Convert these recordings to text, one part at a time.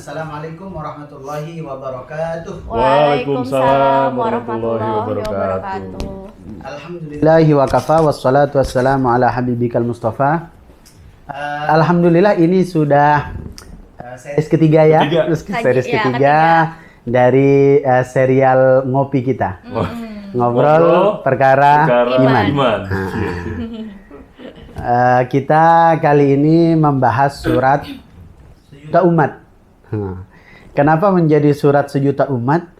Assalamualaikum warahmatullahi wabarakatuh. Waalaikumsalam warahmatullahi wabarakatuh. Alhamdulillahi wa kafa wassalatu wassalamu ala habibikal mustafa. Alhamdulillah ini sudah series ketiga ya. Series ketiga dari serial ngopi kita. Ngobrol perkara iman. Kita kali ini membahas surat Sejuta Umat. Kenapa menjadi surat Sejuta Umat?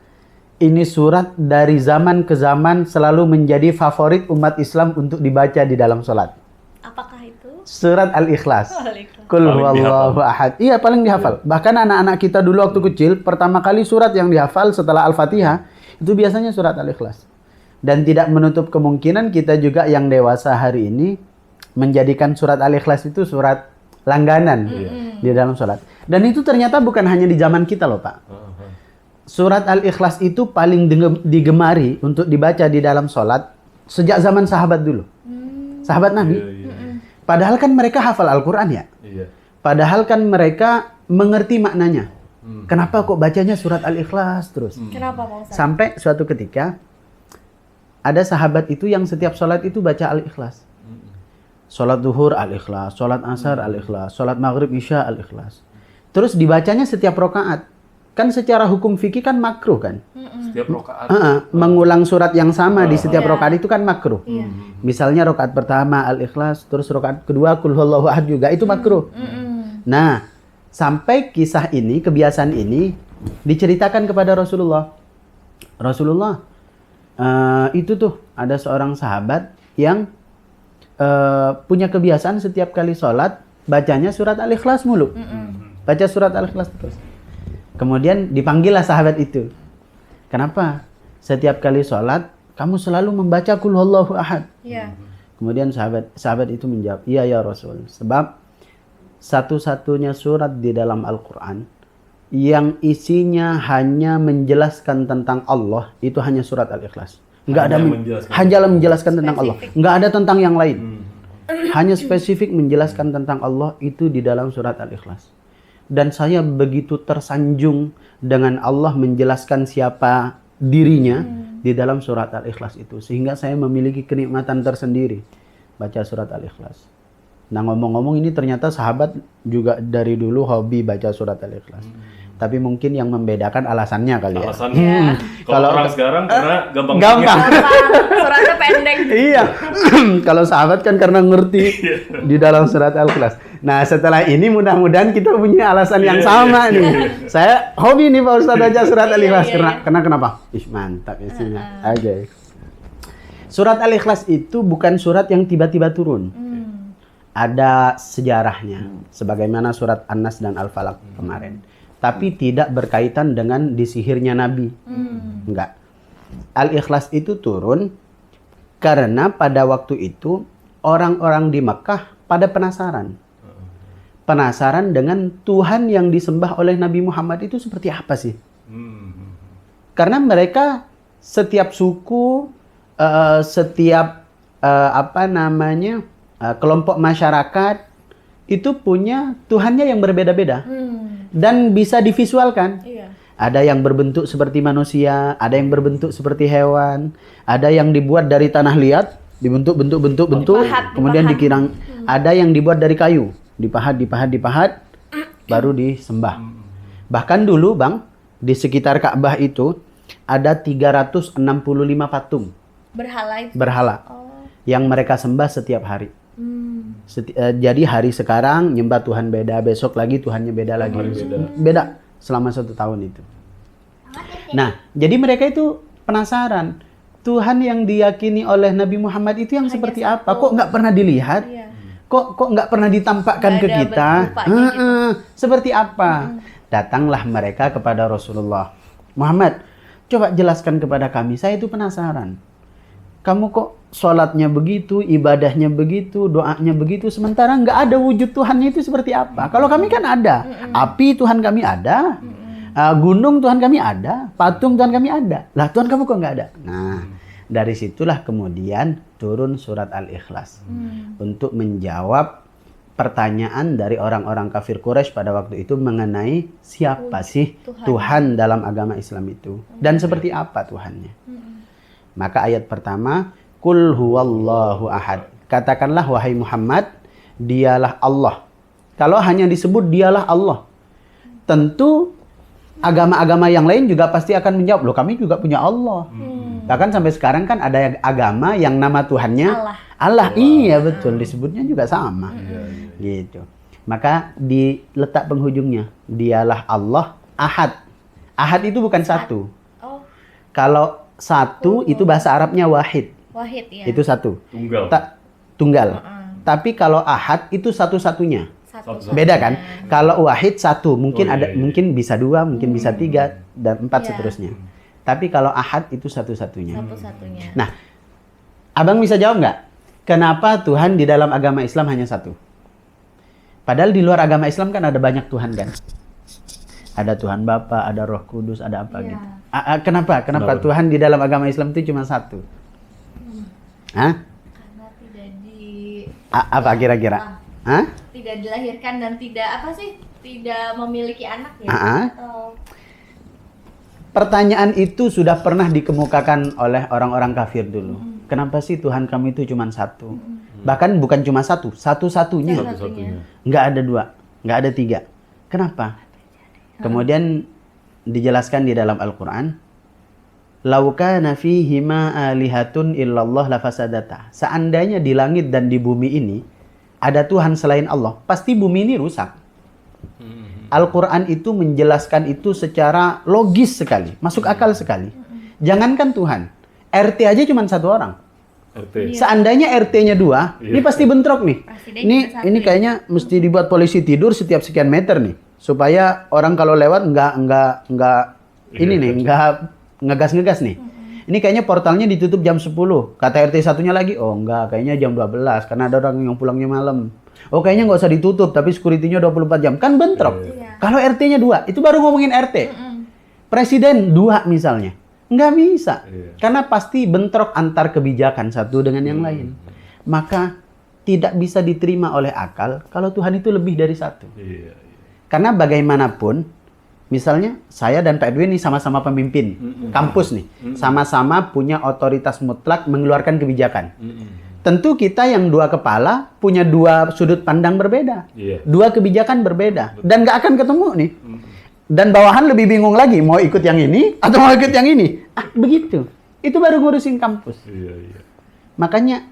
Ini surat dari zaman ke zaman selalu menjadi favorit umat Islam untuk dibaca di dalam sholat. Apakah itu? Surat Al-Ikhlas. Qul huwallahu ahad. Iya, paling dihafal. Bahkan anak-anak kita dulu waktu kecil, pertama kali surat yang dihafal setelah Al-Fatihah itu biasanya surat Al-Ikhlas. Dan tidak menutup kemungkinan kita juga yang dewasa hari ini menjadikan surat Al-Ikhlas itu surat langganan di dalam sholat. Dan itu ternyata bukan hanya di zaman kita loh Pak. Surat Al-Ikhlas itu paling digemari untuk dibaca di dalam sholat sejak zaman sahabat dulu. Sahabat Nabi. Padahal kan mereka hafal Al-Quran ya. Padahal kan mereka mengerti maknanya. Kenapa kok bacanya surat Al-Ikhlas terus? Kenapa Pak Ustaz? Sampai suatu ketika ada sahabat itu yang setiap sholat itu baca Al-Ikhlas. Sholat duhur Al-Ikhlas, sholat asar Al-Ikhlas, sholat maghrib isya Al-Ikhlas. Terus dibacanya setiap rokaat. Kan secara hukum fikih kan makruh kan? Setiap rokaat. Mengulang surat yang sama di setiap rokaat itu kan makruh. Misalnya rokaat pertama Al-Ikhlas, terus rokaat kedua Qul huwallahu ahad juga itu makruh. Nah, sampai kisah ini, kebiasaan ini diceritakan kepada Rasulullah. Rasulullah, itu tuh ada seorang sahabat yang punya kebiasaan setiap kali sholat bacanya surat Al-Ikhlas mulu. Baca surat Al-Ikhlas terus. Kemudian dipanggillah sahabat itu. Kenapa? Setiap kali sholat kamu selalu membaca Qul huwallahu ahad. Kemudian sahabat itu menjawab, iya ya Rasul. Sebab satu-satunya surat di dalam Al-Quran yang isinya hanya menjelaskan tentang Allah itu hanya surat Al-Ikhlas. Hanya menjelaskan tentang Allah. Nggak ada tentang yang lain. Hanya spesifik menjelaskan tentang Allah itu di dalam surat Al-Ikhlas. Dan saya begitu tersanjung dengan Allah menjelaskan siapa dirinya di dalam surat Al-Ikhlas itu. Sehingga saya memiliki kenikmatan tersendiri baca surat Al-Ikhlas. Nah ngomong-ngomong ini ternyata sahabat juga dari dulu hobi baca surat Al-Ikhlas. Tapi mungkin yang membedakan alasannya kali ya. Alasannya. Kalau orang sekarang karena gampang. Suratnya pendek. Iya. Kalau sahabat kan karena ngerti di dalam surat Al-Ikhlas. Nah setelah ini mudah-mudahan kita punya alasan yang sama nih. Saya hobi nih Pak Ustadz baca surat Al-Ikhlas. Karena kenapa? Mantap isinya. Oke. Surat Al-Ikhlas itu bukan surat yang tiba-tiba turun. Ada sejarahnya. Sebagaimana surat An-Nas dan Al-Falaq kemarin. Tapi tidak berkaitan dengan disihirnya Nabi. Enggak. Al-Ikhlas itu turun karena pada waktu itu orang-orang di Mekah pada penasaran. Penasaran dengan Tuhan yang disembah oleh Nabi Muhammad itu seperti apa sih? Karena mereka setiap suku, setiap kelompok masyarakat itu punya Tuhannya yang berbeda-beda. Dan bisa divisualkan. Ada yang berbentuk seperti manusia, ada yang berbentuk seperti hewan, ada yang dibuat dari tanah liat, dibentuk, kemudian dikirang. Ada yang dibuat dari kayu, dipahat, baru disembah. Bahkan dulu Bang, di sekitar Ka'bah itu ada 365 patung. Berhala. Yang mereka sembah setiap hari. Jadi hari sekarang nyembah Tuhan beda, besok lagi Tuhannya beda lagi. Beda selama 1 tahun itu. Nah, jadi mereka itu penasaran. Tuhan yang diyakini oleh Nabi Muhammad itu yang seperti apa? Kok nggak pernah dilihat? Kok nggak pernah ditampakkan ke kita? Seperti apa? Datanglah mereka kepada Rasulullah. Muhammad, coba jelaskan kepada kami. Saya itu penasaran. Kamu kok sholatnya begitu, ibadahnya begitu, doanya begitu, sementara nggak ada wujud Tuhannya itu seperti apa? Kalau kami kan ada, api Tuhan kami ada, gunung Tuhan kami ada, patung Tuhan kami ada. Lah Tuhan kamu kok nggak ada? Nah, dari situlah kemudian turun surat Al-Ikhlas untuk menjawab pertanyaan dari orang-orang kafir Quraisy pada waktu itu mengenai siapa sih Tuhan dalam agama Islam itu dan seperti apa Tuhannya. Maka ayat pertama, Qul huwallahu ahad. Katakanlah wahai Muhammad, dialah Allah. Kalau hanya disebut dialah Allah, tentu agama-agama yang lain juga pasti akan menjawab, loh kami juga punya Allah. Bahkan sampai sekarang kan ada agama yang nama Tuhannya Allah. Iya betul, disebutnya juga sama. Gitu. Maka di letak penghujungnya, dialah Allah ahad. Ahad itu bukan satu. Kalau satu itu bahasa Arabnya wahid. Wahid ya. Itu satu. Tunggal. Tunggal. Tapi kalau ahad itu satu-satunya. Satu. Beda kan? Kalau wahid satu, mungkin Oh, iya, ada, iya. mungkin bisa dua, mungkin bisa tiga dan empat Iya. seterusnya. Tapi kalau ahad itu satu-satunya. Satu-satunya. Nah, abang bisa jawab nggak? Kenapa Tuhan di dalam agama Islam hanya satu? Padahal di luar agama Islam kan ada banyak Tuhan kan? Ada Tuhan Bapa, ada Roh Kudus, ada apa Iya. gitu. Kenapa? Kenapa Kenapa? Tuhan di dalam agama Islam itu cuma satu? Hah? Karena tidak Apa kira-kira? Hah? tidak dilahirkan dan tidak apa sih? Tidak memiliki anak ya? Atau Pertanyaan itu sudah pernah dikemukakan oleh orang-orang kafir dulu. Kenapa sih Tuhan kami itu cuma satu? Bahkan bukan cuma satu, satu-satunya. Satu-satunya. Nggak ada dua, nggak ada tiga. Kenapa? Kemudian dijelaskan di dalam Al-Quran, "Lau kana fihima alihatun illallah lafasadata." Seandainya di langit dan di bumi ini ada Tuhan selain Allah, pasti bumi ini rusak. Al-Quran itu menjelaskan itu secara logis sekali, masuk akal sekali. Jangankan Tuhan, RT aja cuma satu orang. RT. Seandainya RT-nya dua, ini pasti bentrok nih. Presiden Ini juga satu ini ya? kayaknya mesti dibuat polisi tidur setiap sekian meter nih, supaya orang kalau lewat nggak ini nih, nggak ngegas-ngegas nih. Ini kayaknya portalnya ditutup jam 10. Kata RT satunya lagi, oh enggak, kayaknya jam 12 karena ada orang yang pulangnya malam. Oh kayaknya nggak usah ditutup, tapi security-nya 24 jam. Kan bentrok. Iya. Kalau RT-nya 2, itu baru ngomongin RT. Presiden 2 misalnya. Nggak bisa. Iya. Karena pasti bentrok antar kebijakan satu dengan yang lain. Maka tidak bisa diterima oleh akal kalau Tuhan itu lebih dari satu. Iya. Karena bagaimanapun, misalnya saya dan Pak Edwin ini sama-sama pemimpin kampus nih. Sama-sama punya otoritas mutlak mengeluarkan kebijakan. Tentu kita yang dua kepala punya dua sudut pandang berbeda. Iya. Dua kebijakan berbeda. Dan nggak akan ketemu nih. Dan bawahan lebih bingung lagi, mau ikut yang ini atau mau ikut yang ini. Begitu. Itu baru ngurusin kampus. Iya, iya. Makanya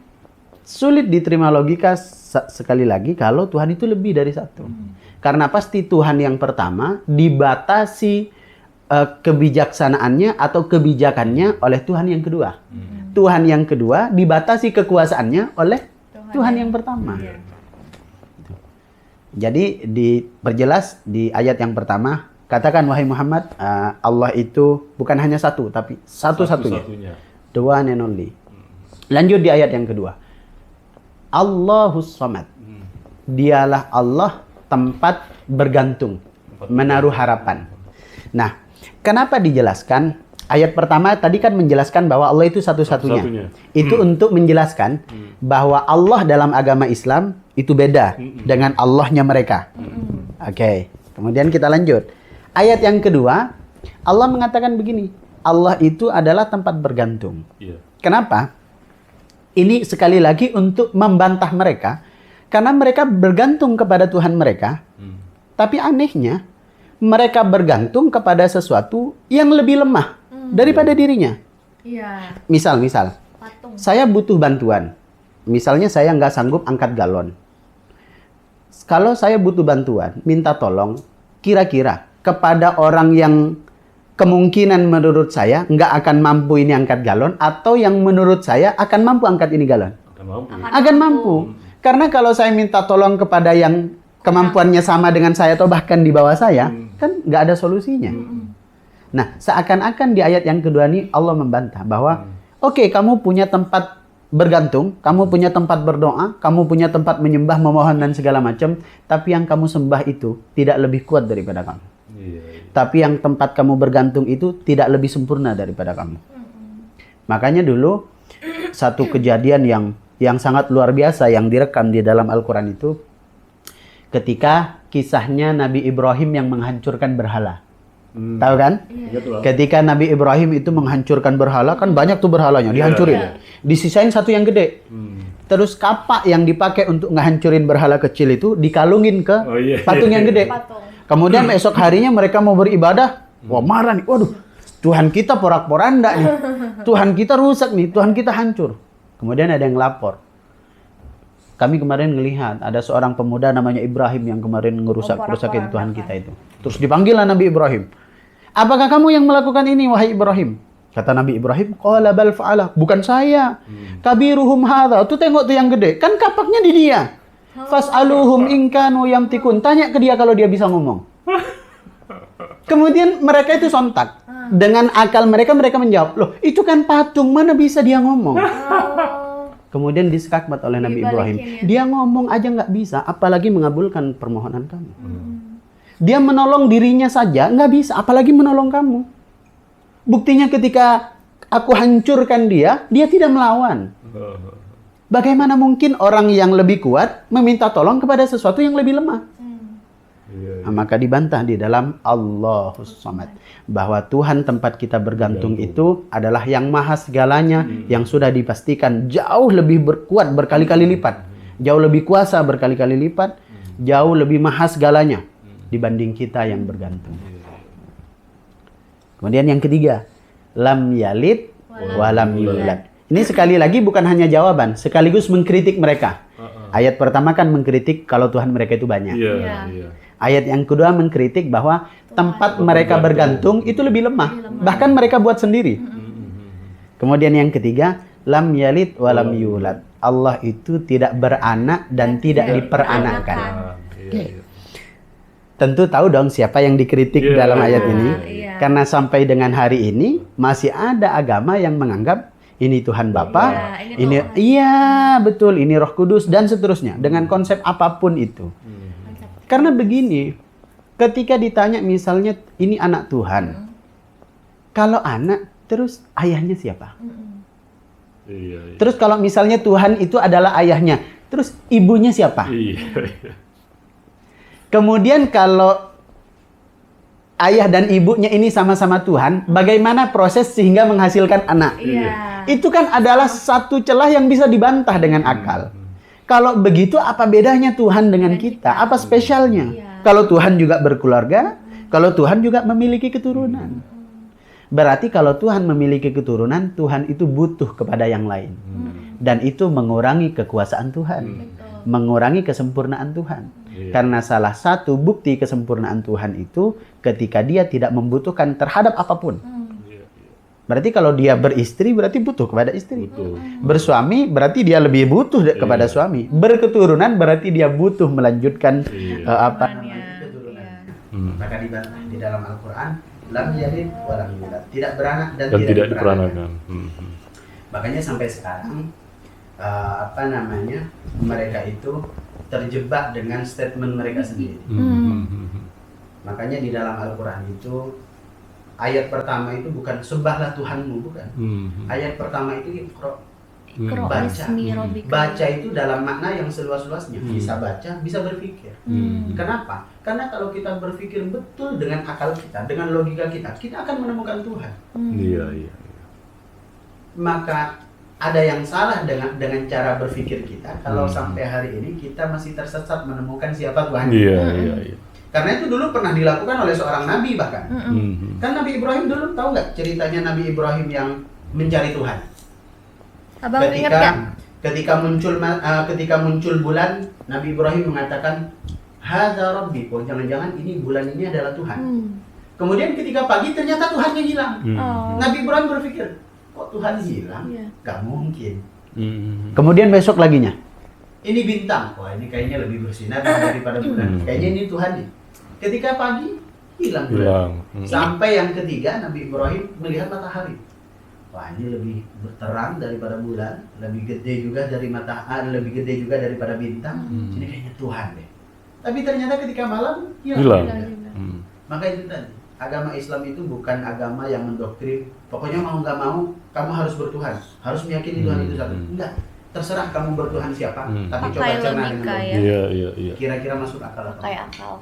sulit diterima logika sekali lagi kalau Tuhan itu lebih dari satu. Karena pasti Tuhan yang pertama dibatasi kebijaksanaannya atau kebijakannya oleh Tuhan yang kedua. Tuhan yang kedua dibatasi kekuasaannya oleh Tuhan yang pertama. Iya. Jadi diperjelas di ayat yang pertama, katakan wahai Muhammad, Allah itu bukan hanya satu, tapi satu-satunya. Satu-satunya. The one and only. Lanjut di ayat yang kedua. Allahus Samad. Dialah Allah tempat bergantung, menaruh harapan. Nah, kenapa dijelaskan? Ayat pertama tadi kan menjelaskan bahwa Allah itu satu-satunya. Satu-satunya. Itu untuk menjelaskan bahwa Allah dalam agama Islam itu beda dengan Allahnya mereka. Oke, kemudian kita lanjut. Ayat yang kedua, Allah mengatakan begini, Allah itu adalah tempat bergantung. Iya. Kenapa? Ini sekali lagi untuk membantah mereka, karena mereka bergantung kepada Tuhan mereka, tapi anehnya mereka bergantung kepada sesuatu yang lebih lemah daripada dirinya. Iya. Misal, Patung. saya butuh bantuan. Misalnya saya nggak sanggup angkat galon. Kalau saya butuh bantuan, minta tolong, kira-kira kepada orang yang kemungkinan menurut saya nggak akan mampu ini angkat galon, atau yang menurut saya akan mampu angkat ini galon? Akan mampu. Akan mampu. Karena kalau saya minta tolong kepada yang kemampuannya sama dengan saya atau bahkan di bawah saya, kan nggak ada solusinya. Nah, seakan-akan di ayat yang kedua ini Allah membantah bahwa oke, kamu punya tempat bergantung, kamu punya tempat berdoa, kamu punya tempat menyembah, memohon dan segala macam, tapi yang kamu sembah itu tidak lebih kuat daripada kamu. Iya. Tapi yang tempat kamu bergantung itu tidak lebih sempurna daripada kamu. Makanya dulu satu kejadian yang sangat luar biasa yang direkam di dalam Al-Quran itu, ketika kisahnya Nabi Ibrahim yang menghancurkan berhala. Tahu kan? Iya tuh. Ketika Nabi Ibrahim itu menghancurkan berhala, kan banyak tuh berhalanya, dihancurin. Iya. Disisain satu yang gede. Terus kapak yang dipakai untuk ngehancurin berhala kecil itu dikalungin ke patung yang gede. Patung. Kemudian esok harinya mereka mau beribadah, wah marah nih, waduh, Tuhan kita porak-poranda nih, Tuhan kita rusak nih, Tuhan kita hancur. Kemudian ada yang lapor. Kami kemarin ngelihat ada seorang pemuda namanya Ibrahim yang kemarin ngerusak-rusakin Tuhan kita itu. Terus dipanggillah Nabi Ibrahim. Apakah kamu yang melakukan ini, wahai Ibrahim? Kata Nabi Ibrahim, qala bal fa'ala. Bukan saya. Kabiruhum hadza. Tuh tengok tuh yang gede. Kan kapaknya di dia. Fas'aluhum in kanu yamtikun. Tanya ke dia kalau dia bisa ngomong. Kemudian mereka itu sontak. Dengan akal mereka menjawab, loh itu kan patung, mana bisa dia ngomong? Kemudian disekakmat oleh Nabi Ibrahim. Dia ngomong aja nggak bisa, apalagi mengabulkan permohonan kamu. Dia menolong dirinya saja nggak bisa, apalagi menolong kamu. Buktinya ketika aku hancurkan dia tidak melawan. Bagaimana mungkin orang yang lebih kuat meminta tolong kepada sesuatu yang lebih lemah? Nah, maka dibantah di dalam Allahus Samad. Bahwa Tuhan tempat kita bergantung itu adalah yang maha segalanya, yang sudah dipastikan jauh lebih kuat berkali-kali lipat. Jauh lebih kuasa berkali-kali lipat, jauh lebih maha segalanya dibanding kita yang bergantung. Kemudian yang ketiga, lam yalid wa lam yulad. Ini sekali lagi bukan hanya jawaban, sekaligus mengkritik mereka. Ayat pertama kan mengkritik kalau Tuhan mereka itu banyak. Ayat yang kedua mengkritik bahwa tempat mereka bergantung itu lebih lemah. Bahkan mereka buat sendiri. Kemudian yang ketiga, lam yalid wa lam yulad. Allah itu tidak beranak dan tidak diperanakkan. Tentu tahu dong siapa yang dikritik dalam ayat ini. Karena sampai dengan hari ini masih ada agama yang menganggap ini Tuhan Bapa, ini iya betul, ini Roh Kudus dan seterusnya dengan konsep apapun itu. Karena begini, ketika ditanya misalnya ini anak Tuhan, kalau anak terus ayahnya siapa? Terus kalau misalnya Tuhan itu adalah ayahnya, terus ibunya siapa? Kemudian kalau ayah dan ibunya ini sama-sama Tuhan, bagaimana proses sehingga menghasilkan anak? Itu kan adalah satu celah yang bisa dibantah dengan akal. Kalau begitu apa bedanya Tuhan dengan kita? Apa spesialnya? Kalau Tuhan juga berkeluarga, kalau Tuhan juga memiliki keturunan. Berarti kalau Tuhan memiliki keturunan, Tuhan itu butuh kepada yang lain. Dan itu mengurangi kekuasaan Tuhan. Mengurangi kesempurnaan Tuhan. Karena salah satu bukti kesempurnaan Tuhan itu ketika dia tidak membutuhkan terhadap apapun. Berarti kalau dia beristri berarti butuh kepada istri. Bersuami berarti dia lebih butuh kepada suami. Berketurunan berarti dia butuh melanjutkan keturunan. Maka dibantah di dalam Al-Qur'an, lam yalid wa lam yulad. Tidak beranak dan tidak diperanakkan. Makanya sampai sekarang mereka itu terjebak dengan statement mereka sendiri. Makanya di dalam Al-Qur'an itu ayat pertama itu bukan sembahlah Tuhanmu, bukan. Ayat pertama itu baca. Baca itu dalam makna yang seluas-luasnya. Bisa baca, bisa berpikir. Kenapa? Karena kalau kita berpikir betul dengan akal kita, dengan logika kita akan menemukan Tuhan. Maka ada yang salah dengan cara berpikir kita kalau sampai hari ini kita masih tersesat menemukan siapa Tuhan. Karena itu dulu pernah dilakukan oleh seorang nabi bahkan. Kan Nabi Ibrahim dulu tahu nggak ceritanya Nabi Ibrahim yang mencari Tuhan? Abang ingat nggak? Ketika muncul bulan, Nabi Ibrahim mengatakan, "Hadza Rabbi." Oh, jangan-jangan ini bulan ini adalah Tuhan. Kemudian ketika pagi ternyata Tuhannya hilang. Nabi Ibrahim berpikir, kok Tuhan hilang? Gak mungkin. Kemudian besok laginya, ini bintang. Wah, ini kayaknya lebih bersinar daripada bulan. Kayaknya ini Tuhan nih. Ketika pagi, hilang bulan. Sampai yang ketiga, Nabi Ibrahim melihat matahari. Wah, ini lebih terang daripada bulan, lebih gede juga dari matahari, lebih gede juga daripada bintang. Ini kayaknya Tuhan deh. Tapi ternyata ketika malam, hilang. Maka itu tadi, agama Islam itu bukan agama yang mendoktrin, pokoknya mau nggak mau, kamu harus bertuhan, harus meyakini Tuhan itu satu. Enggak. terserah kamu bertuhan siapa, tapi coba Pakai cerna logika dengan ya. Iya. kira-kira masuk akal apa? Pakai akal.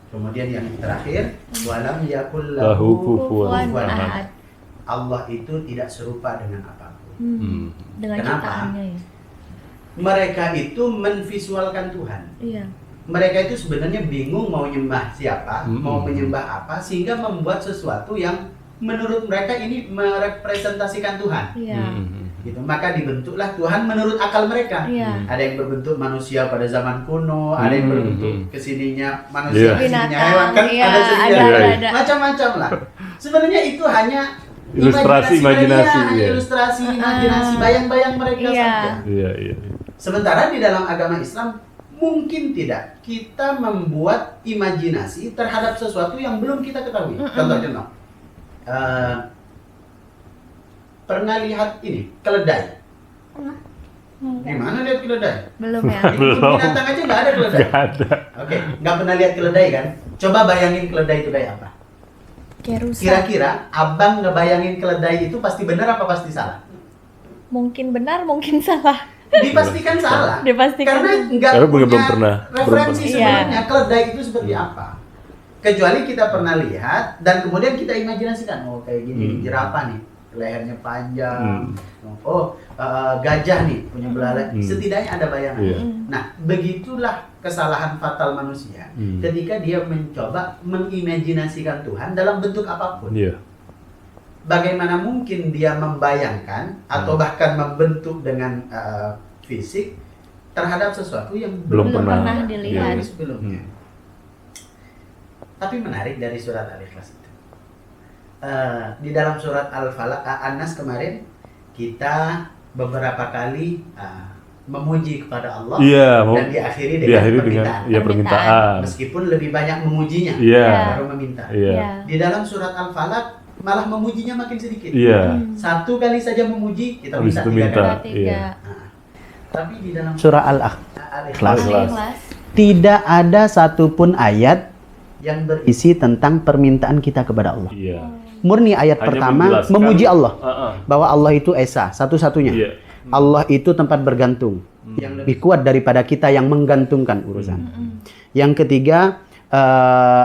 Kemudian yang terakhir, walam yakul Lahu lahu kufuwan Kufuwan ahad. ahad. Allah itu tidak serupa dengan apapun. Dengan Kenapa? ciptaannya ya. Mereka itu menvisualkan Tuhan. Iya. Mereka itu sebenarnya bingung mau nyembah siapa, mau Hmm. menyembah apa, sehingga membuat sesuatu yang menurut mereka ini merepresentasikan Tuhan. Iya. Gitu. Maka dibentuklah Tuhan menurut akal mereka. Iya. Ada yang berbentuk manusia pada zaman kuno, ada yang berbentuk kesininya manusia, Iya. kesininya Binatang, hewan, kan iya, ada sendiri. ada. Macam-macam lah. Sebenarnya itu hanya Ilustrasi imajinasi, hanya iya. ilustrasi imajinasi, bayang-bayang mereka Iya. saja. Iya. Sementara di dalam agama Islam mungkin tidak kita membuat imajinasi terhadap sesuatu yang belum kita ketahui. Contoh-contoh. Pernah lihat ini keledai? Gimana lihat keledai? Belum ya. Belum. Binatang aja nggak ada keledai. Gak ada. Oke, nggak pernah lihat keledai kan? Coba bayangin keledai itu kayak apa? Kayak rusak. Kira-kira abang ngebayangin keledai itu pasti benar apa pasti salah? Mungkin benar, mungkin salah. Dipastikan salah. Dipastikan. Karena nggak Karena punya belum pernah. referensi Iya. sebenarnya keledai itu seperti apa. Kecuali kita pernah lihat dan kemudian kita imajinasikan, oh kayak gini jerapah nih, lehernya panjang. Oh gajah nih punya belalai. Setidaknya ada bayangan. Iya. Nah begitulah kesalahan fatal manusia ketika dia mencoba mengimajinasikan Tuhan dalam bentuk apapun. Iya. Bagaimana mungkin dia membayangkan atau bahkan membentuk dengan fisik terhadap sesuatu yang Belum pernah. dilihat. sebelumnya. Tapi menarik dari surat Al-Ikhlas itu. Di dalam surat Al-Falaq, An-Nas kemarin kita beberapa kali memuji kepada Allah Iya, dan diakhiri dengan permintaan. permintaan. Meskipun lebih banyak memujinya Iya. baru meminta. Iya. Di dalam surat Al-Falaq malah memujinya makin sedikit. Iya. Satu kali saja memuji kita Habis minta itu 3 minta. kali. Iya. Tapi di dalam Surah Al-Ikhlas Ikhlas. tidak ada satupun ayat yang berisi isi tentang permintaan kita kepada Allah. Iya. Murni ayat Hanya pertama menjelaskan- memuji Allah Heeh. bahwa Allah itu esa, satu-satunya. Iya. Allah itu tempat bergantung. yang lebih Lebih kuat daripada kita yang menggantungkan urusan. Yang ketiga,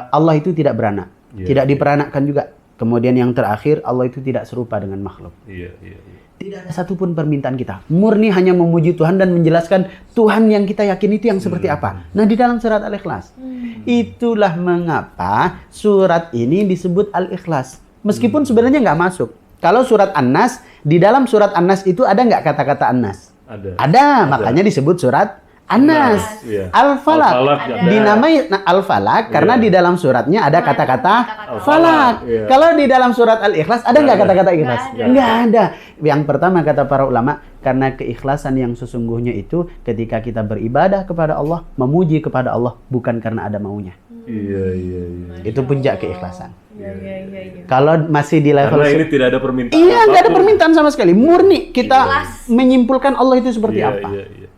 Allah itu tidak beranak, Iya. tidak diperanakkan juga. Kemudian yang terakhir, Allah itu tidak serupa dengan makhluk. Iya. Tidak ada satupun permintaan kita. Murni hanya memuji Tuhan dan menjelaskan Tuhan yang kita yakin itu yang seperti apa. Nah, di dalam surat Al-Ikhlas. Itulah mengapa surat ini disebut Al-Ikhlas. Meskipun sebenarnya nggak masuk. Kalau surat An-Nas, di dalam surat An-Nas itu ada nggak kata-kata An-Nas? Ada, makanya disebut surat An-Nas. Iya. Al-Falaq. Al-Falaq Ada. ada. Dinamai Al-Falaq karena Iya. di dalam suratnya ada kata-kata Al-Falaq. Falaq. Iya. Kalau di dalam surat Al-Ikhlas ada nggak Nggak ada. kata-kata ikhlas? Nggak ada. Nggak ada. Yang pertama kata para ulama, karena keikhlasan yang sesungguhnya itu ketika kita beribadah kepada Allah, memuji kepada Allah bukan karena ada maunya. Iya. Itu puncak keikhlasan. Iya. Kalau masih di level Karena ini tidak ada permintaan. iya nggak ada apapun. permintaan sama sekali. Murni kita Ikhlas. menyimpulkan Allah itu seperti Iya, apa. Iya.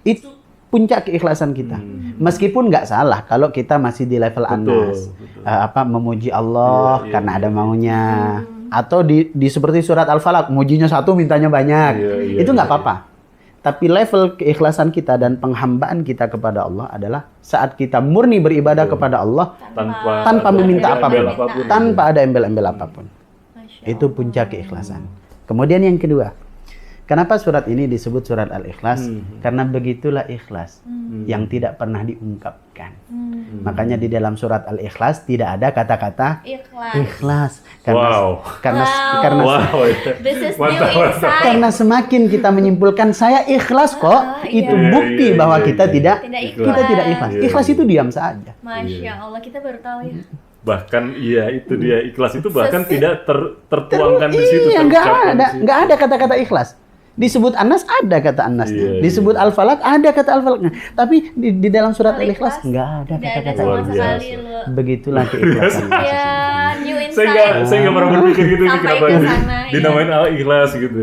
Itu puncak keikhlasan kita. Meskipun nggak salah kalau kita masih di level Anas, memuji Allah Iya, karena ada maunya, atau di seperti surat Al-Falaq, mujinya satu mintanya banyak, Iya, itu nggak iya. apa-apa. Tapi level keikhlasan kita dan penghambaan kita kepada Allah adalah saat kita murni beribadah kepada Allah tanpa meminta embel-embel apapun, tanpa ada embel-embel apapun. Itu puncak keikhlasan. Kemudian yang kedua, kenapa surat ini disebut surat Al-Ikhlas? Karena begitulah ikhlas yang tidak pernah diungkapkan. Makanya di dalam surat Al-Ikhlas tidak ada kata-kata Ikhlas. ikhlas. Karena Wow. karena Wow. karena Wow. This is new Mantap. insight. karena semakin kita menyimpulkan saya ikhlas kok, itu iya. bukti Iya, bahwa iya, kita iya. tidak Tidak kita ikhlas. tidak ikhlas. Iya, Ikhlas iya. itu diam saja. Masya Allah, kita baru tahu ya. Bahkan iya itu dia ikhlas itu bahkan tidak tertuangkan di situ. Iya, nggak terucapkan ada, di situ. nggak ada kata-kata ikhlas. Disebut Anas ada kata Anasnya, Iya, disebut iya. Al-Falaq ada kata Al-Falaqnya. Tapi di dalam surat Al-Ikhlas Al-Ikhlas nggak ada Tidak ada kata-kata sama Luar ikhlas. sekali biasa. loh. Begitulah keikhlasan. Ya, new Saya insight. nggak pernah berpikir gitu nih Sampai kenapa ke ini sana, dinamain al-ikhlas gitu.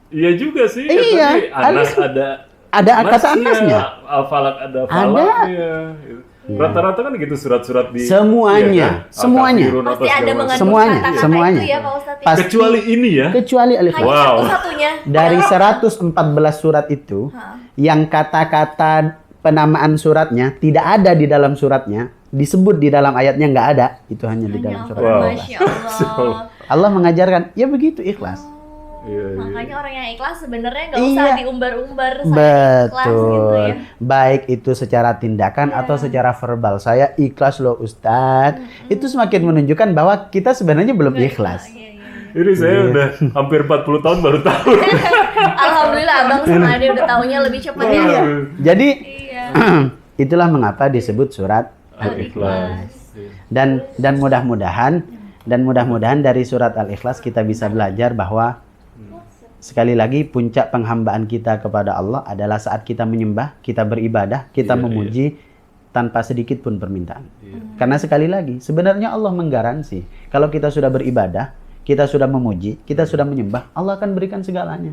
Iya juga sih. Iya, Tapi Anas Al-Ikhlas. ada Ada kata Anasnya. Al-Falaq ada falaknya. Rata-rata kan gitu surat-surat di Semuanya, iya kan? semuanya. Al-Kafirun apa Pasti ada segala macam. mengandung Semuanya, kata-kata semuanya. itu ya Pak Ustadz ya? Pasti. Kecuali ini ya. Kecuali Al-Ikhlas. Hanya Wow. satu-satunya. Dari 114 surat itu, yang kata-kata penamaan suratnya tidak ada di dalam suratnya, disebut di dalam ayatnya nggak ada, itu hanya di dalam surat Wow. Al-Ikhlas. Masya Allah. Allah mengajarkan, ya begitu ikhlas. Iya, iya. Makanya orang yang ikhlas sebenarnya nggak usah Iya. diumbar-umbar saya ikhlas gitu Betul. ya. Baik itu secara tindakan atau secara verbal. Saya ikhlas loh Ustadz. Itu semakin menunjukkan bahwa kita sebenarnya belum ikhlas. Iya, iya. Ini saya udah hampir 40 tahun baru tahu. Alhamdulillah Abang sama Ade udah tahunya lebih cepat ya. Iya. Jadi Iya. itulah mengapa disebut surat. Al-Ikhlas. Dan mudah-mudahan dari surat Al-Ikhlas kita bisa belajar bahwa sekali lagi puncak penghambaan kita kepada Allah adalah saat kita menyembah, kita beribadah, kita Iya, memuji tanpa sedikit pun permintaan. Karena sekali lagi sebenarnya Allah menggaransi kalau kita sudah beribadah, kita sudah memuji, kita sudah menyembah, Allah akan berikan segalanya.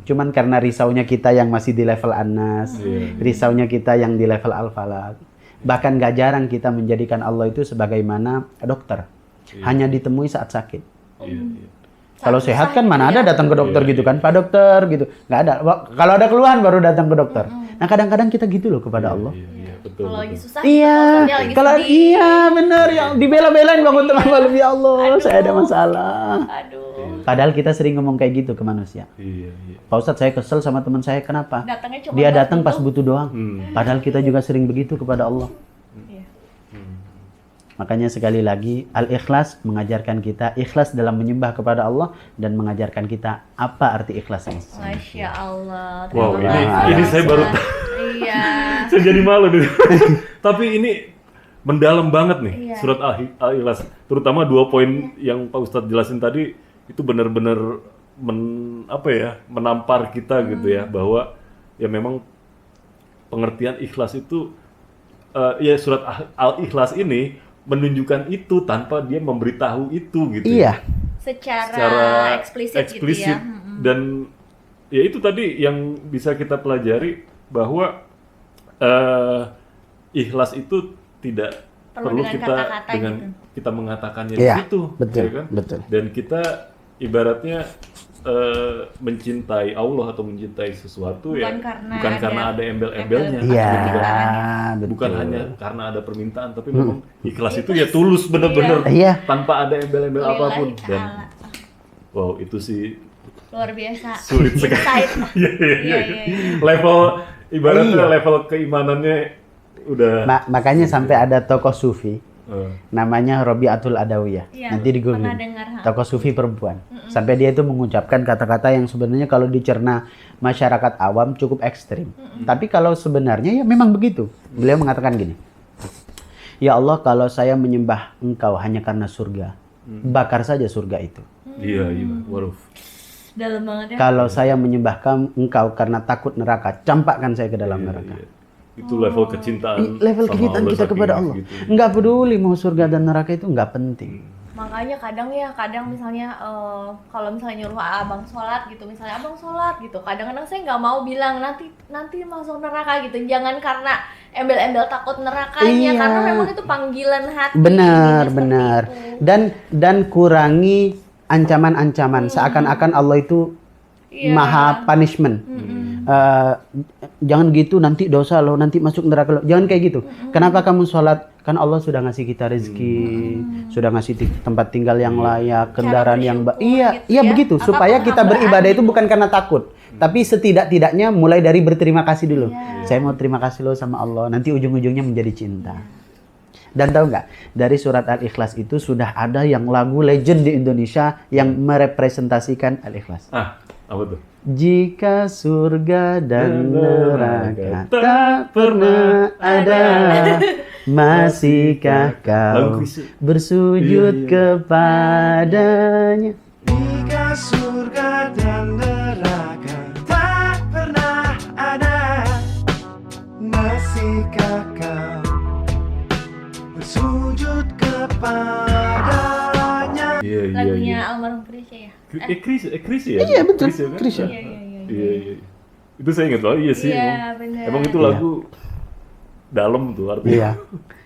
Cuman karena risaunya kita yang masih di level An-Nas, risaunya kita yang di level Al-Falaq. Bahkan gak jarang kita menjadikan Allah itu sebagaimana dokter. Hanya ditemui saat sakit. Iya, iya. Kalau Saat sehat susah kan gitu mana ya. ada datang ke dokter Iya, gitu kan, Pak Dokter gitu. Nggak ada. Kalau ada keluhan baru datang ke dokter. Nah kadang-kadang kita gitu loh kepada Allah. Iya, iya, betul. Kalau lagi betul. susah, Iya, teleponnya lagi kalau sedih. iya benar ya dibela-belain bangun tengah malam ya Allah, saya ada masalah. Aduh, Padahal kita sering ngomong kayak gitu ke manusia. Iya, iya. Pak Ustadz saya kesel sama teman saya, kenapa? datangnya cuma Dia buat datang pas butuh. butuh doang. Padahal kita juga sering begitu kepada Allah. Iya. Makanya sekali lagi Al-Ikhlas mengajarkan kita ikhlas dalam menyembah kepada Allah dan mengajarkan kita apa arti ikhlas ini. Masya Allah. Wow, Terima ini kasih, saya baru Ustaz. tahu. Iya. Saya jadi malu nih. Tapi ini mendalam banget nih Iya. surat Al-Ikhlas. Terutama 2 poin yang Pak Ustadz jelasin tadi itu benar-benar menampar kita gitu ya, bahwa ya memang pengertian ikhlas itu ya surat Al-Ikhlas ini menunjukkan itu tanpa dia memberitahu itu gitu. Iya. Secara eksplisit gitu ya. Dan ya itu tadi yang bisa kita pelajari bahwa ikhlas itu tidak Perlu perlu dengan kita kata-kata dengan gitu. kita mengatakannya Iya, di situ, betul, ya kan? betul. Dan kita ibaratnya mencintai Allah atau mencintai sesuatu Bukan bukan karena karena ada embel-embelnya, Iya, gitu kan. betul. Bukan hanya karena ada permintaan, tapi memang ikhlas itu ya tulus bener-bener Iya. tanpa ada embel-embel Lillahi apapun. ta'ala. Dan wow, itu sih Luar biasa. sulit sekali. Insight. Iya, iya, iya. Iya. Level ibaratnya Iya. level keimanannya udah Makanya sampai ada tokoh sufi eh, namanya Robi'atul Adawiyah. Iya, Nanti di pernah Google. dengar, ha. Tokoh sufi perempuan. Sampai dia itu mengucapkan kata-kata yang sebenarnya kalau dicerna masyarakat awam cukup ekstrim. Tapi kalau sebenarnya ya memang begitu. Beliau mengatakan gini. Ya Allah, kalau saya menyembah Engkau hanya karena surga, bakar saja surga itu. iya, waduh. Dalam banget ya. Kalau saya menyembah Engkau karena takut neraka, campakkan saya ke dalam Iya, neraka. iya. Itu level kecintaan. Level sama kecintaan Allah kita saking kepada Allah. gitu. Nggak peduli mau surga dan neraka itu nggak penting. Makanya kadang misalnya kalau misalnya nyuruh abang sholat gitu, misalnya abang sholat gitu, kadang-kadang saya nggak mau bilang nanti masuk neraka gitu, jangan karena embel-embel takut nerakanya, Iya. karena memang itu panggilan hati. Benar, seperti benar. itu. Dan kurangi ancaman-ancaman seakan-akan Allah itu Iya. maha punishment. Jangan gitu nanti dosa lo, nanti masuk neraka lo. Jangan kayak gitu. Kenapa kamu sholat? Kan Allah sudah ngasih kita rezeki, sudah ngasih tempat tinggal yang layak, kendaraan yang bersyukur iya, gitu iya ya. begitu. Apa Supaya kita penghambaan beribadah itu gitu. bukan karena takut, tapi setidak-tidaknya mulai dari berterima kasih dulu. Iya. Saya mau terima kasih lo sama Allah. Nanti ujung-ujungnya menjadi cinta. Dan tahu nggak, dari surat Al-Ikhlas itu sudah ada yang lagu legend di Indonesia yang merepresentasikan Al-Ikhlas. Ah, apa tuh? Jika surga dan neraka neraka tak pernah ada, masihkah kau Lagu Kristus. bersujud Iya, iya. kepadanya? Jika surga dan neraka tak pernah ada, masihkah kau bersujud kepadanya? Iya, iya, Lagunya iya. almarhum Krisya ya. Chris ya? Iya, betul. Chris ya kan? Chris ya. Iya, iya, iya. Iya, iya. Itu saya ingat banget, iya sih. Iya, emang. benar. Emang itu Iya. lagu dalam tuh artinya. Iya.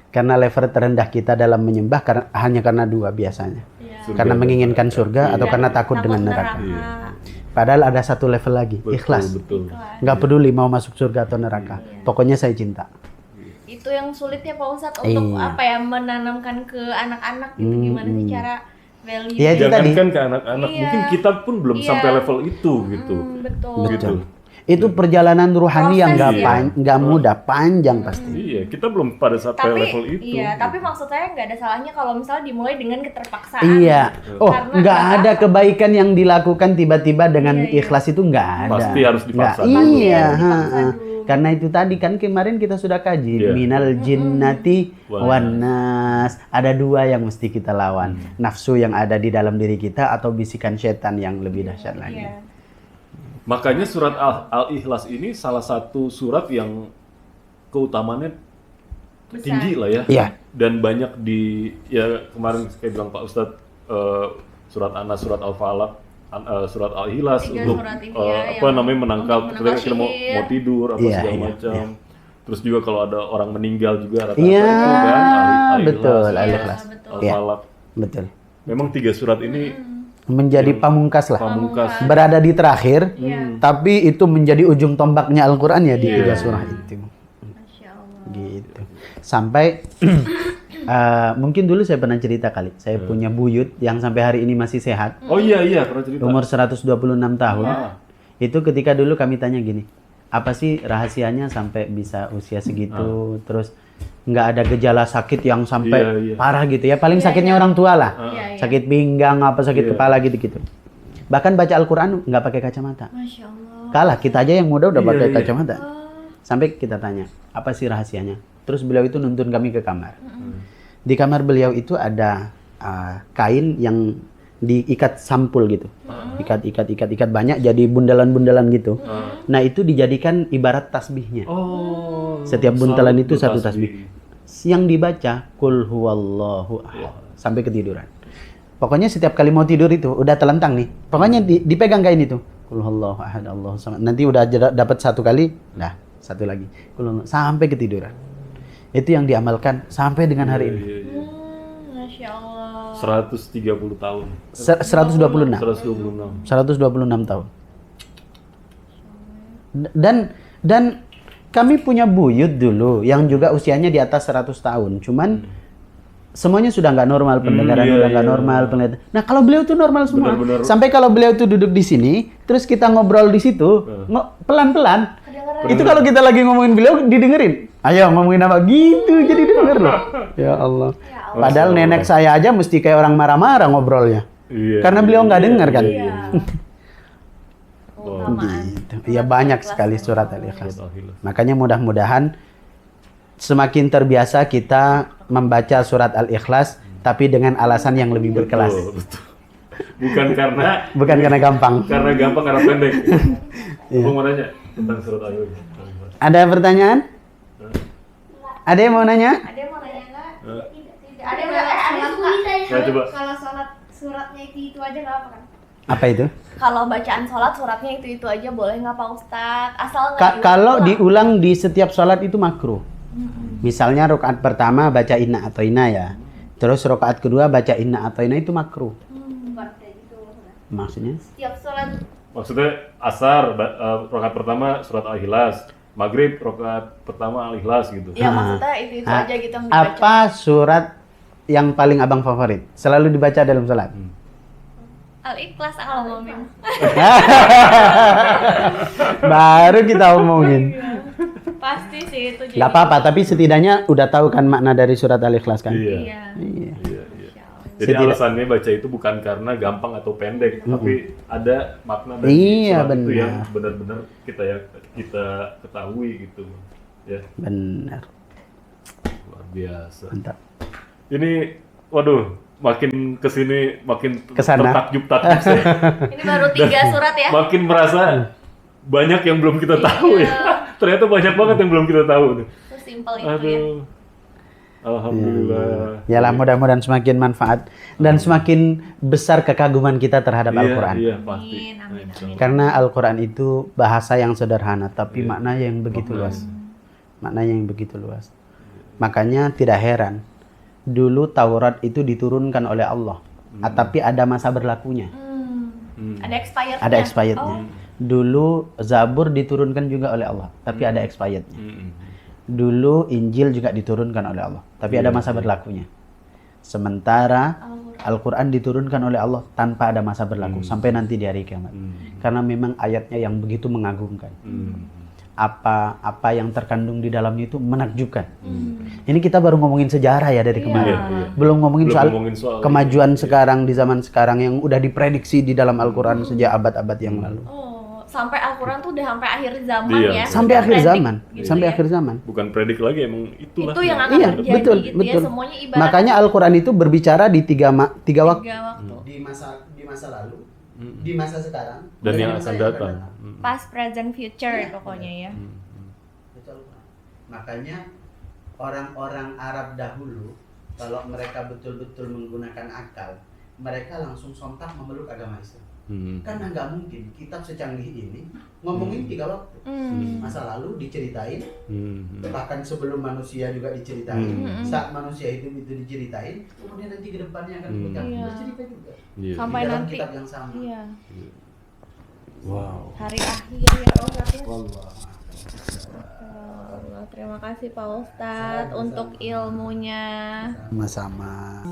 Karena level terendah kita dalam menyembah hanya karena dua biasanya. Iya. Karena menginginkan surga atau Iya. karena takut dengan neraka. Iya. Padahal ada satu level lagi, ikhlas. Betul. Nggak peduli mau masuk surga atau neraka. Pokoknya saya cinta. Itu yang sulitnya Pak Ustadz untuk Iya. apa ya, menanamkan ke anak-anak gitu, gimana sih cara value. Iya, itu tadi. Jangankan ke anak-anak, Iya. mungkin kita pun belum Iya. sampai level itu gitu. Betul. Gitu. Itu perjalanan ruhani yang Proses, nggak mudah, panjang pasti. Iya, kita belum pada sampai Tapi level itu. iya, tapi maksud saya nggak ada salahnya kalau misalnya dimulai dengan keterpaksaan. Iya. Oh, Karena nggak nggak ada kebaikan yang dilakukan tiba-tiba dengan Iya, iya. ikhlas itu nggak ada. Pasti harus dipaksa Nggak, dulu. iya. Pasti harus dipaksa ha. dulu. Karena itu tadi kan kemarin kita sudah kaji Iya. minal jinnati Wan wanas. Ada dua yang mesti kita lawan. Nafsu yang ada di dalam diri kita atau bisikan setan yang lebih dahsyat lagi. Iya. Makanya surat Al-Ikhlas ini salah satu surat yang keutamaannya Besar. tinggi lah ya. Iya. Dan banyak ya kemarin kayak bilang Pak Ustadz, surat Anas, surat Al-Falaq, surat Al-Ikhlas 3 untuk surat ini ya, apa yang namanya menangkal untuk ketika kita mau sihir. tidur apa Iya, segala iya, macam. Terus juga kalau ada orang meninggal juga rata-rata Iya, itu kan Al-Ikhlas, betul, Iya, Al-Ikhlas. betul. Al-Falaq. Betul. Memang 3 surat ini Menjadi pamungkas lah. pamungkas. Berada di terakhir, Iya. tapi itu menjadi ujung tombaknya Al-Quran ya di Iya. 3 surah itu. Masya Allah. Gitu. Sampai mungkin dulu saya pernah cerita kali. Saya punya buyut yang sampai hari ini masih sehat. Oh iya pernah cerita. Umur 126 tahun. Ah. Itu ketika dulu kami tanya gini, apa sih rahasianya sampai bisa usia segitu, terus nggak ada gejala sakit yang sampai Iya, iya. parah gitu ya. Paling sakitnya orang tua lah. Iya, iya. Sakit pinggang, apa sakit Iya. kepala gitu-gitu. Bahkan baca Al-Quran nggak pakai kacamata. Masya Allah. Kalah, kita aja yang muda udah Iya, pakai iya. kacamata. Sampai kita tanya, apa sih rahasianya? Terus beliau itu nuntun kami ke kamar. Di kamar beliau itu ada kain yang diikat sampul gitu. Ikat banyak jadi bundalan-bundalan gitu. Nah, itu dijadikan ibarat tasbihnya. Oh. Setiap buntalan itu satu tasbih. Yang dibaca kul huwallahu ahad sampai ketiduran. Pokoknya setiap kali mau tidur itu udah telentang nih. Pokoknya dipegang kain itu. Kul huwallahu ahad Allahu samad. Nanti udah dapat satu kali, nah satu lagi. Kul huwallahu sampai ketiduran. Itu yang diamalkan sampai dengan hari ini. Iya. Masya Allah. 130 tahun. 126. 126. 126 tahun. Dan kami punya buyut dulu yang juga usianya di atas 100 tahun. Cuman semuanya sudah nggak normal, pendengaran iya, udah nggak iya. normal, penglihatan. Nah, kalau beliau tuh normal semua. Benar-benar. Sampai kalau beliau tuh duduk di sini, terus kita ngobrol di situ, pelan-pelan. Itu kalau kita lagi ngomongin beliau didengerin. Ayo ngomongin apa gitu, jadi denger loh. Ya Allah. Padahal nenek saya aja mesti kayak orang marah-marah ngobrolnya. Iya. Karena beliau nggak dengar kan. Iya. Gitu. Ya banyak sekali surat Al-Ikhlas. Surat Al-Ikhlas. Makanya mudah-mudahan semakin terbiasa kita membaca surat Al-Ikhlas tapi dengan alasan yang lebih berkelas. Betul. Bukan karena Gampang. karena gampang karena pendek. Gua mau nanya tentang surat Al-Ikhlas. Ada pertanyaan? Ada yang mau nanya? Ada yang mau nanya nggak? Eh. Tidak. Ada yang ada Nah, coba. Kalau sholat suratnya itu aja nggak apa kan? Apa itu? Kalau bacaan sholat suratnya itu aja boleh nggak Pak Ustadz? Asal nggak Kalau diulang. diulang di setiap sholat itu makruh. Misalnya rakaat pertama baca inna atau inna ya. Terus rakaat kedua baca inna atau inna itu makruh. Maksudnya? Setiap sholat Maksudnya asar rakaat pertama surat Al-Ikhlas, maghrib rakaat pertama Al-Ikhlas gitu. ya maksudnya itu Ah, aja gitu yang dibaca. Apa surat yang paling abang favorit? Selalu dibaca dalam sholat. Al-Ikhlas Al-Mu'min. Baru kita omongin. Pasti sih itu jadi. Gak apa-apa, tapi setidaknya udah tahu kan makna dari surat Al-Ikhlas kan? Iya. Iya. Iya. Iya, iya. Jadi Setidak- alasannya baca itu bukan karena gampang atau pendek, tapi ada makna dari Iya, surat itu yang benar. benar-benar kita ketahui gitu. Ya, Benar. luar biasa. Mantap. Ini waduh, makin kesini makin Kesana. tertakjub-takjub saya. Ini baru 3 surat ya. Makin merasa banyak yang belum kita tahu ya. Ternyata banyak banget yang belum kita tahu nih. Sesimpel itu ya. Aduh. Alhamdulillah. Yalah, mudah-mudahan semakin manfaat dan semakin besar kekaguman kita terhadap Iya, Al-Quran. Iya, pasti. Amin, amin, Insya Allah. Karena Al-Quran itu bahasa yang sederhana, tapi maknanya yang begitu luas. Maknanya yang begitu luas. Makanya tidak heran dulu Taurat itu diturunkan oleh Allah, tapi ada masa berlakunya. Ada expirednya. Ada expirednya. Dulu Zabur diturunkan juga oleh Allah, tapi ada expirednya. Dulu Injil juga diturunkan oleh Allah, tapi ada masa berlakunya. Sementara Al-Quran diturunkan oleh Allah tanpa ada masa berlaku sampai nanti di hari kiamat. Karena memang ayatnya yang begitu mengagumkan. Apa yang terkandung di dalamnya itu menakjubkan. Ini kita baru ngomongin sejarah ya dari kemarin. Belum ngomongin soal kemajuan sekarang di zaman sekarang yang udah diprediksi di dalam Al-Quran sejak abad-abad yang lalu. Sampai Al-Quran tuh udah sampai akhir zaman ya. Sampai akhir zaman, gitu sampai ya. akhir zaman. Bukan predik lagi, emang itulah. Itu yang akan terjadi betul, gitu betul. ya. Semuanya ibarat Makanya Al-Quran itu berbicara di tiga waktu. tiga waktu. Di masa lalu, di masa sekarang, Dan yang masa akan datang. Past, present, future pokoknya ya. Betul. Makanya orang-orang Arab dahulu kalau mereka betul-betul menggunakan akal, mereka langsung sontak memeluk agama Islam. Karena nggak mungkin kitab secanggih ini ngomongin 3 waktu. Masa lalu diceritain, bahkan sebelum manusia juga diceritain. Saat manusia itu diceritain, kemudian nanti ke depannya akan bercerita juga. Sampai Di dalam nanti. kitab yang sama. Iya. Wow. Hari akhir ya Ustaz. Wallah. Allah, terima kasih Pak Ustadz untuk ilmunya. Sama-sama.